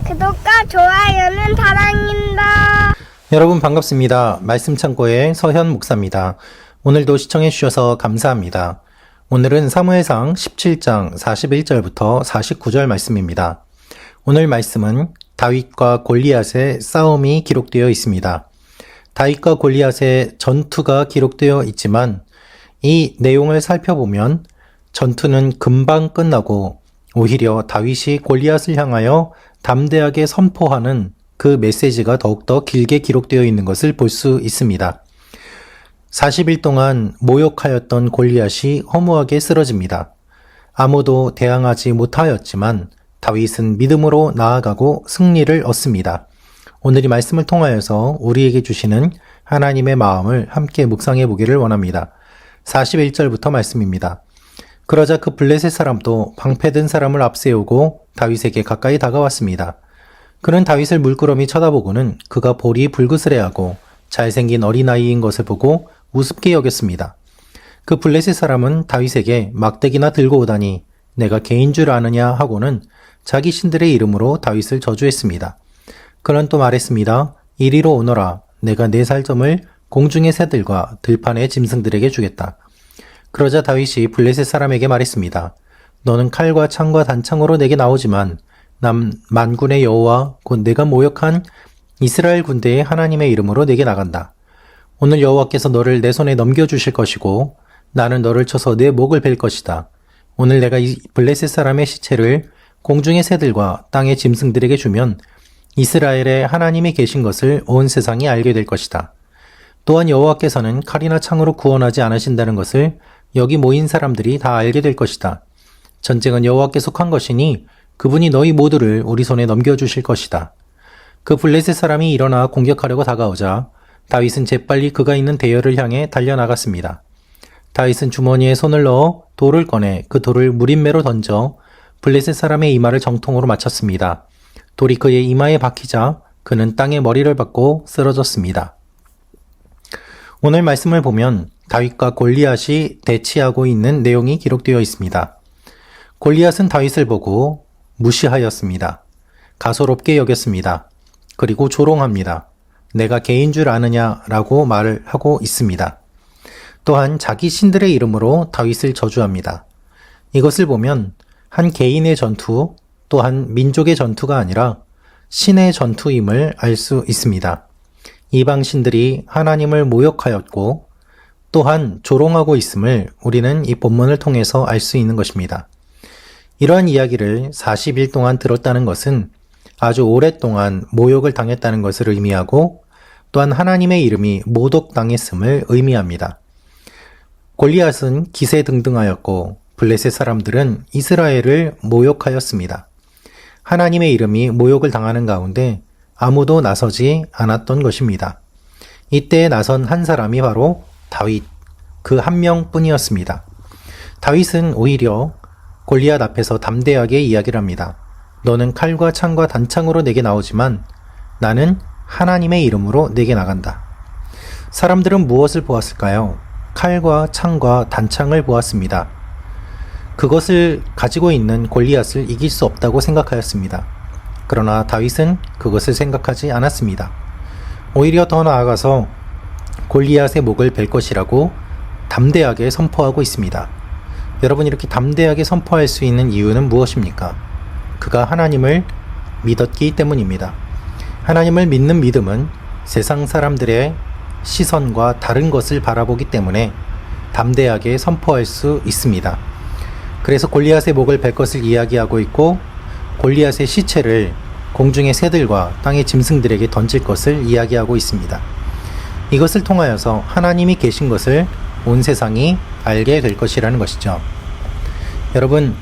구독과 좋아요는 사랑입니다. 여러분 반갑습니다. 말씀 창고의 서현 목사입니다. 오늘도 시청해 주셔서 감사합니다. 오늘은 사무엘상 17장 41절부터 49절 말씀입니다. 오늘 말씀은 다윗과 골리앗의 싸움이 기록되어 있습니다. 다윗과 골리앗의 전투가 기록되어 있지만 이 내용을 살펴보면 전투는 금방 끝나고 오히려 다윗이 골리앗을 향하여 담대하게 선포하는 그 메시지가 더욱더 길게 기록되어 있는 것을 볼 수 있습니다. 40일 동안 모욕하였던 골리앗이 허무하게 쓰러집니다. 아무도 대항하지 못하였지만 다윗은 믿음으로 나아가고 승리를 얻습니다. 오늘 이 말씀을 통하여서 우리에게 주시는 하나님의 마음을 함께 묵상해 보기를 원합니다. 41절부터 말씀입니다. 그러자 그 블레셋 사람도 방패든 사람을 앞세우고 다윗에게 가까이 다가왔습니다. 그는 다윗을 물끄러미 쳐다보고는 그가 볼이 불그스레하고 잘생긴 어린아이인 것을 보고 우습게 여겼습니다. 그 블레셋 사람은 다윗에게 막대기나 들고 오다니 내가 개인 줄 아느냐 하고는 자기 신들의 이름으로 다윗을 저주했습니다. 그는 또 말했습니다. 이리로 오너라. 내가 내 살점을 공중의 새들과 들판의 짐승들에게 주겠다. 그러자 다윗이 블레셋 사람에게 말했습니다. 너는 칼과 창과 단창으로 내게 나오지만 난 만군의 여호와 곧 내가 모욕한 이스라엘 군대의 하나님의 이름으로 내게 나간다. 오늘 여호와께서 너를 내 손에 넘겨주실 것이고 나는 너를 쳐서 내 목을 벨 것이다. 오늘 내가 이 블레셋 사람의 시체를 공중의 새들과 땅의 짐승들에게 주면 이스라엘에 하나님이 계신 것을 온 세상이 알게 될 것이다. 또한 여호와께서는 칼이나 창으로 구원하지 않으신다는 것을 여기 모인 사람들이 다 알게 될 것이다. 전쟁은 여호와께 속한 것이니 그분이 너희 모두를 우리 손에 넘겨주실 것이다. 그 블레셋 사람이 일어나 공격하려고 다가오자 다윗은 재빨리 그가 있는 대열을 향해 달려나갔습니다. 다윗은 주머니에 손을 넣어 돌을 꺼내 그 돌을 무림매로 던져 블레셋 사람의 이마를 정통으로 맞췄습니다. 돌이 그의 이마에 박히자 그는 땅에 머리를 박고 쓰러졌습니다. 오늘 말씀을 보면 다윗과 골리앗이 대치하고 있는 내용이 기록되어 있습니다. 골리앗은 다윗을 보고 무시하였습니다. 가소롭게 여겼습니다. 그리고 조롱합니다. 내가 개인 줄 아느냐라고 말을 하고 있습니다. 또한 자기 신들의 이름으로 다윗을 저주합니다. 이것을 보면 한 개인의 전투 또한 민족의 전투가 아니라 신의 전투임을 알 수 있습니다. 이방 신들이 하나님을 모욕하였고 또한 조롱하고 있음을 우리는 이 본문을 통해서 알 수 있는 것입니다. 이러한 이야기를 40일 동안 들었다는 것은 아주 오랫동안 모욕을 당했다는 것을 의미하고 또한 하나님의 이름이 모독당했음을 의미합니다. 골리앗은 기세등등하였고 블레셋 사람들은 이스라엘을 모욕하였습니다. 하나님의 이름이 모욕을 당하는 가운데 아무도 나서지 않았던 것입니다. 이때 나선 한 사람이 바로 다윗, 그 한 명뿐이었습니다. 다윗은 오히려 골리앗 앞에서 담대하게 이야기를 합니다. 너는 칼과 창과 단창으로 내게 나오지만 나는 하나님의 이름으로 내게 나간다. 사람들은 무엇을 보았을까요? 칼과 창과 단창을 보았습니다. 그것을 가지고 있는 골리앗을 이길 수 없다고 생각하였습니다. 그러나 다윗은 그것을 생각하지 않았습니다. 오히려 더 나아가서 골리앗의 목을 벨 것이라고 담대하게 선포하고 있습니다. 여러분, 이렇게 담대하게 선포할 수 있는 이유는 무엇입니까? 그가 하나님을 믿었기 때문입니다. 하나님을 믿는 믿음은 세상 사람들의 시선과 다른 것을 바라보기 때문에 담대하게 선포할 수 있습니다. 그래서 골리앗의 목을 벨 것을 이야기하고 있고 골리앗의 시체를 공중의 새들과 땅의 짐승들에게 던질 것을 이야기하고 있습니다. 이것을 통하여서 하나님이 계신 것을 온 세상이 알게 될 것이라는 것이죠. 여러분,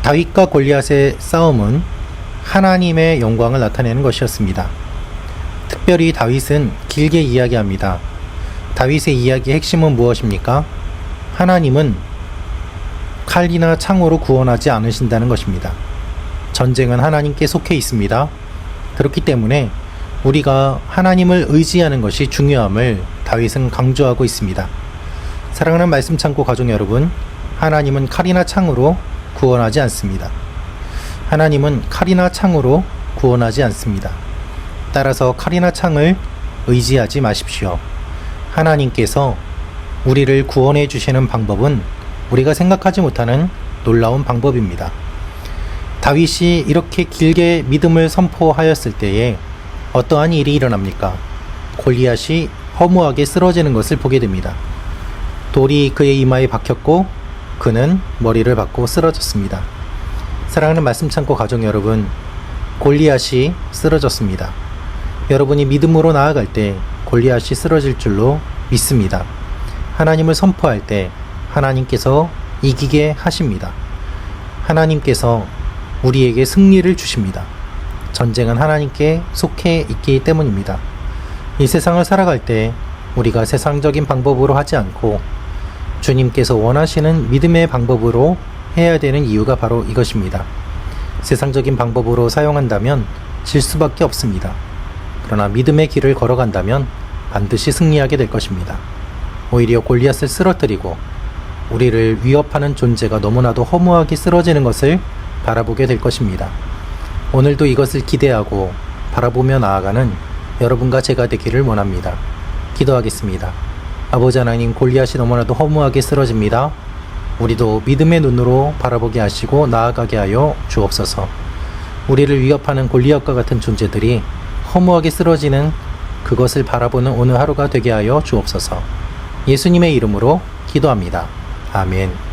다윗과 골리앗의 싸움은 하나님의 영광을 나타내는 것이었습니다. 특별히 다윗은 길게 이야기합니다. 다윗의 이야기의 핵심은 무엇입니까? 하나님은 칼이나 창으로 구원하지 않으신다는 것입니다. 전쟁은 하나님께 속해 있습니다. 그렇기 때문에 우리가 하나님을 의지하는 것이 중요함을 다윗은 강조하고 있습니다. 사랑하는 말씀 창고 가족 여러분, 하나님은 칼이나 창으로 구원하지 않습니다. 하나님은 칼이나 창으로 구원하지 않습니다. 따라서 칼이나 창을 의지하지 마십시오. 하나님께서 우리를 구원해 주시는 방법은 우리가 생각하지 못하는 놀라운 방법입니다. 다윗이 이렇게 길게 믿음을 선포하였을 때에 어떠한 일이 일어납니까? 골리앗이 허무하게 쓰러지는 것을 보게 됩니다. 돌이 그의 이마에 박혔고 그는 머리를 받고 쓰러졌습니다. 사랑하는 말씀 창고 가족 여러분, 골리앗이 쓰러졌습니다. 여러분이 믿음으로 나아갈 때 골리앗이 쓰러질 줄로 믿습니다. 하나님을 선포할 때 하나님께서 이기게 하십니다. 하나님께서 우리에게 승리를 주십니다. 전쟁은 하나님께 속해 있기 때문입니다. 이 세상을 살아갈 때 우리가 세상적인 방법으로 하지 않고 주님께서 원하시는 믿음의 방법으로 해야 되는 이유가 바로 이것입니다. 세상적인 방법으로 사용한다면 질 수밖에 없습니다. 그러나 믿음의 길을 걸어간다면 반드시 승리하게 될 것입니다. 오히려 골리앗을 쓰러뜨리고 우리를 위협하는 존재가 너무나도 허무하게 쓰러지는 것을 바라보게 될 것입니다. 오늘도 이것을 기대하고 바라보며 나아가는 여러분과 제가 되기를 원합니다. 기도하겠습니다. 아버지 하나님, 골리앗이 너무나도 허무하게 쓰러집니다. 우리도 믿음의 눈으로 바라보게 하시고 나아가게 하여 주옵소서. 우리를 위협하는 골리앗과 같은 존재들이 허무하게 쓰러지는 그것을 바라보는 오늘 하루가 되게 하여 주옵소서. 예수님의 이름으로 기도합니다. 아멘.